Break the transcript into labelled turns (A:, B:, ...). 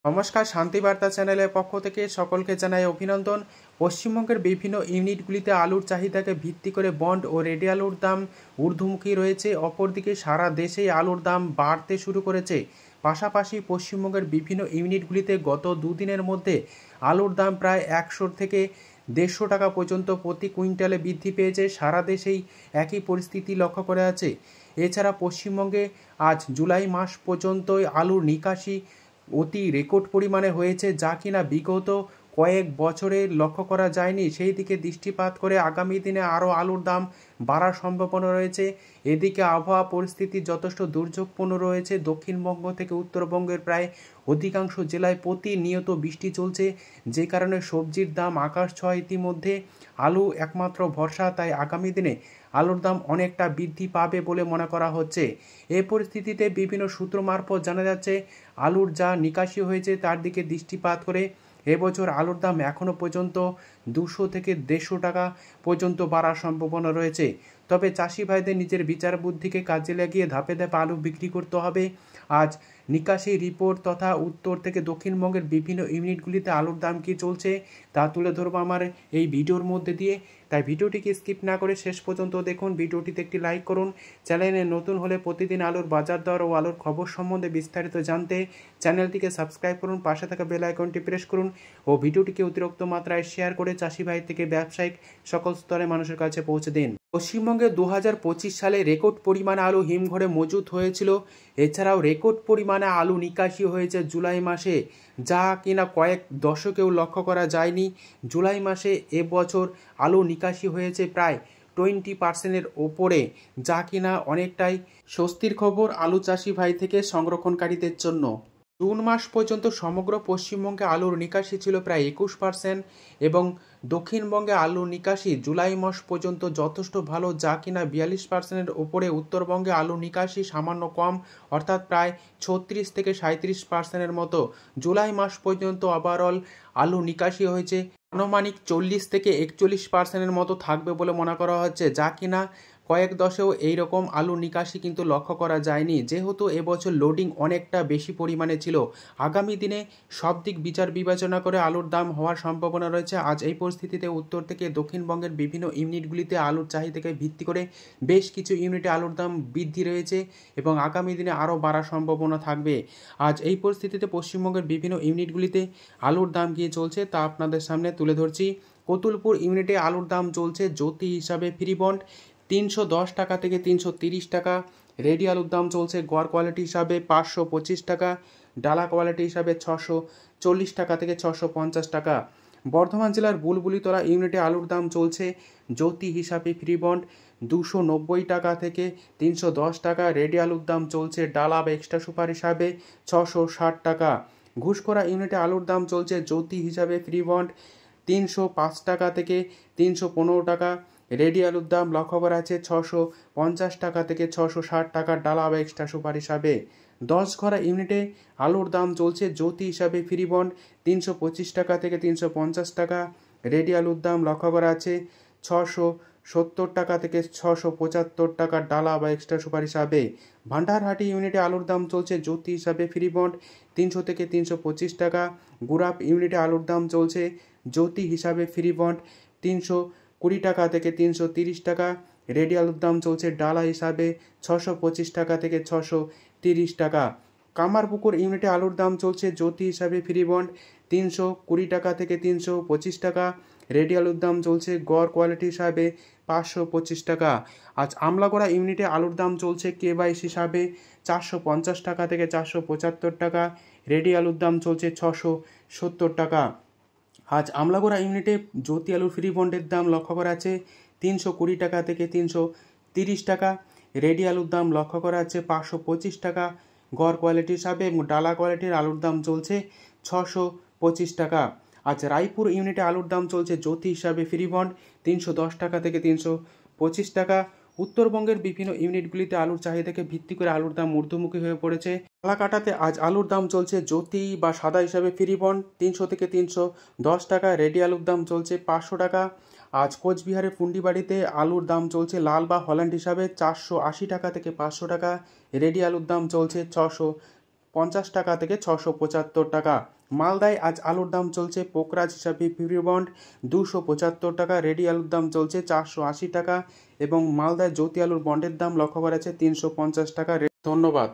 A: নমস্কার, শান্তিবার্তা চ্যানেলের পক্ষ থেকে সকলকে জানাই অভিনন্দন। পশ্চিমবঙ্গের বিভিন্ন ইউনিটগুলিতে আলুর চাহিদাকে ভিত্তি করে বন্ড ও রেডি আলুর দাম ঊর্ধ্বমুখী রয়েছে। অপরদিকে সারা দেশেই আলুর দাম বাড়তে শুরু করেছে। পাশাপাশি পশ্চিমবঙ্গের বিভিন্ন ইউনিটগুলিতে গত দুদিনের মধ্যে আলুর দাম প্রায় 100 থেকে 150 টাকা পর্যন্ত প্রতি কুইন্টালে বৃদ্ধি পেয়েছে। সারা দেশেই একই পরিস্থিতি লক্ষ্য করা আছে। এছাড়া পশ্চিমবঙ্গে আজ জুলাই মাস পর্যন্তই আলুর নিকাশি অতি রেকর্ড পরিমাণে হয়েছে, যা কিনা বিগত কয়েক বছরে লক্ষ্য করা যায়নি। সেই দিকে দৃষ্টিপাত করে আগামী দিনে আরও আলুর দাম বাড়ার সম্ভাবনা রয়েছে। এদিকে আবহাওয়া পরিস্থিতি যথেষ্ট দুর্যোগপূর্ণ রয়েছে। দক্ষিণবঙ্গ থেকে উত্তরবঙ্গের প্রায় অধিকাংশ জেলায় প্রতিনিয়ত বৃষ্টি চলছে, যে কারণে সবজির দাম আকাশ ছোঁয়া। ইতিমধ্যে আলু একমাত্র ভরসা, তাই আগামী দিনে আলুর দাম অনেকটা বৃদ্ধি পাবে বলে মনে করা হচ্ছে। এই পরিস্থিতিতে বিভিন্ন সূত্র মারফত জানা যাচ্ছে আলুর যা নিকাশি হয়েছে তার দিকে দৃষ্টিপাত করে এবছর আলুর দাম এখনও পর্যন্ত 200 থেকে 150 টাকা পর্যন্ত বাড়ার সম্ভাবনা রয়েছে। তবে চাষি ভাইদের নিজের বিচার বুদ্ধিকে কাজে লাগিয়ে ধাপে ধাপে আলু বিক্রি করতে হবে। আজ নিকাশি রিপোর্ট তথা উত্তর থেকে দক্ষিণবঙ্গের বিভিন্ন ইউনিটগুলিতে আলুর দাম কী চলছে তা তুলে ধরবো আমার এই ভিডিওর মধ্যে দিয়ে। তাই ভিডিওটিকে স্কিপ না করে শেষ পর্যন্ত দেখুন। ভিডিওটিতে একটি লাইক করুন। চ্যানেলে নতুন হলে প্রতিদিন আলুর বাজার দর ও আলুর খবর সম্বন্ধে বিস্তারিত জানতে চ্যানেলটিকে সাবস্ক্রাইব করুন, পাশে থাকা বেল আইকনটি প্রেস করুন ও ভিডিওটিকে অতিরিক্ত মাত্রায় শেয়ার করে চাষি ভাই থেকে ব্যবসায়িক সকল স্তরে মানুষের কাছে পৌঁছে দিন। পশ্চিমবঙ্গে 2025 সালে রেকর্ড পরিমাণে আলু হিমঘরে মজুত হয়েছিল। এছাড়াও রেকর্ড পরিমাণে আলু নিকাশি হয়েছে জুলাই মাসে, যা কিনা কয়েক দশকেও লক্ষ্য করা যায়নি। জুলাই মাসে এবছর আলু নিকাশি হয়েছে প্রায় 20% ওপরে, যা কিনা অনেকটাই স্বস্তির খবর আলু চাষি ভাই থেকে সংরক্ষণকারীদের জন্য। জুন মাস পর্যন্ত সমগ্র পশ্চিমবঙ্গে আলুর নিকাশি ছিল প্রায় 21% এবং দক্ষিণবঙ্গে আলুর নিকাশি জুলাই মাস পর্যন্ত যথেষ্ট ভালো, যা কিনা 42%-এর ওপরে। উত্তরবঙ্গে আলুর নিকাশি সামান্য কম, অর্থাৎ প্রায় 36 থেকে 37%-এর মতো। জুলাই মাস পর্যন্ত ওভারঅল আলু নিকাশি হয়েছে আনুমানিক 40 থেকে 41%-এর মতো থাকবে বলে মনে করা হচ্ছে, যা কিনা কয়েক দশেও এইরকম আলু নিকাশি কিন্তু লক্ষ্য করা যায়নি। যেহেতু এবছর লোডিং অনেকটা বেশি পরিমাণে ছিল, আগামী দিনে সব দিক বিচার বিবেচনা করে আলুর দাম হওয়ার সম্ভাবনা রয়েছে। আজ এই পরিস্থিতিতে উত্তর থেকে দক্ষিণবঙ্গের বিভিন্ন ইউনিটগুলিতে আলুর চাহিদাকে ভিত্তি করে বেশ কিছু ইউনিটে আলুর দাম বৃদ্ধি রয়েছে এবং আগামী দিনে আরও বাড়ার সম্ভাবনা থাকবে। আজ এই পরিস্থিতিতে পশ্চিমবঙ্গের বিভিন্ন ইউনিটগুলিতে আলুর দাম গিয়ে চলছে তা আপনাদের সামনে তুলে ধরছি। কতুলপুর ইউনিটে আলুর দাম চলছে জ্যোতি হিসাবে ফ্রি বন্ড 310 টাকা থেকে 330 টাকা। রেডি আলুর দাম চলছে গড় কোয়ালিটি হিসাবে 525 টাকা, ডালা কোয়ালিটি হিসাবে 640 টাকা থেকে 650 টাকা। বর্ধমান জেলার বুলবুলিতলা ইউনিটে আলুর দাম চলছে জ্যোতি হিসাবে ফ্রি বন্ড 290 টাকা থেকে 310 টাকা। রেডি আলুর দাম চলছে ডালা বা এক্সট্রা সুপার হিসাবে 660 টাকা। ঘুষকরা ইউনিটে আলুর দাম চলছে জ্যোতি হিসাবে ফ্রি বন্ড 305 টাকা থেকে 315 টাকা। রেডি আলুর দাম লক্ষ্য করা আছে 650 টাকা থেকে 660 টাকা ডালা বা এক্সট্রা সুপার হিসাবে। 10 ঘরা ইউনিটে আলুর দাম চলছে জ্যোতি হিসাবে ফ্রি বন্ড 325 টাকা থেকে 350 টাকা। রেডি আলুর দাম লক্ষ্য করা আছে 670 টাকা থেকে 675 টাকা ডালা বা এক্সট্রা সুপার হিসাবে। ভান্ডারহাটি ইউনিটে আলুর দাম চলছে জ্যোতি হিসাবে ফ্রি বন্ড 300 থেকে 325 টাকা। গুরাপ ইউনিটে আলুর দাম চলছে জ্যোতি হিসাবে ফ্রি বন্ড 320 টাকা থেকে 330 টাকা। রেডি আলুর দাম চলছে ডালা হিসাবে 625 টাকা থেকে 630 টাকা। কামারপুকুর ইউনিটে আলুর দাম চলছে জ্যোতি হিসাবে ফ্রি বন্ড 320 টাকা থেকে 325 টাকা। রেডি আলুর দাম চলছে গড় কোয়ালিটি হিসাবে 525 টাকা। আজ আমলাগড়া ইউনিটে আলুর দাম চলছে কেবাইস হিসাবে 450 টাকা থেকে 475 টাকা। রেডি আলুর দাম চলছে 670 টাকা। আজ আমলাগড়া ইউনিটে জ্যোতি আলুর ফ্রি বন্ডের দাম লক্ষ্য করা আছে 320 টাকা থেকে 330 টাকা। রেডি আলুর দাম লক্ষ্য করা আছে 525 টাকা গড় কোয়ালিটি হিসাবে এবং ডালা কোয়ালিটির আলুর দাম চলছে 625 টাকা। আজ রায়পুর ইউনিটে আলুর দাম চলছে জ্যোতি হিসাবে ফ্রি বন্ড 310 টাকা থেকে 325 টাকা। উত্তরবঙ্গের বিভিন্ন ইউনিটগুলিতে আলুর চাহিদাকে ভিত্তি করে আলুর দাম ঊর্ধ্বমুখী হয়ে পড়েছে। কালাকাটাতে আজ আলুর দাম চলছে জ্যোতি বা সাদা হিসাবে ফ্রি বন্ড 300 থেকে 310 টাকা। রেডি আলুর দাম চলছে 500 টাকা। আজ কোচবিহারের ফুন্ডিবাড়িতে আলুর দাম চলছে লাল বা হল্যান্ড হিসাবে 480 টাকা থেকে 500 টাকা। রেডি আলুর দাম চলছে 650 টাকা থেকে 675 টাকা। মালদায় আজ আলুর দাম চলছে পোকরাজ হিসাবে ফিব্রি বন্ড 275 টাকা, রেডি আলুর দাম চলছে 480 টাকা এবং মালদায় জ্যোতি আলুর বন্ডের দাম লক্ষ্য করা যাচ্ছে 350 টাকা। ধন্যবাদ।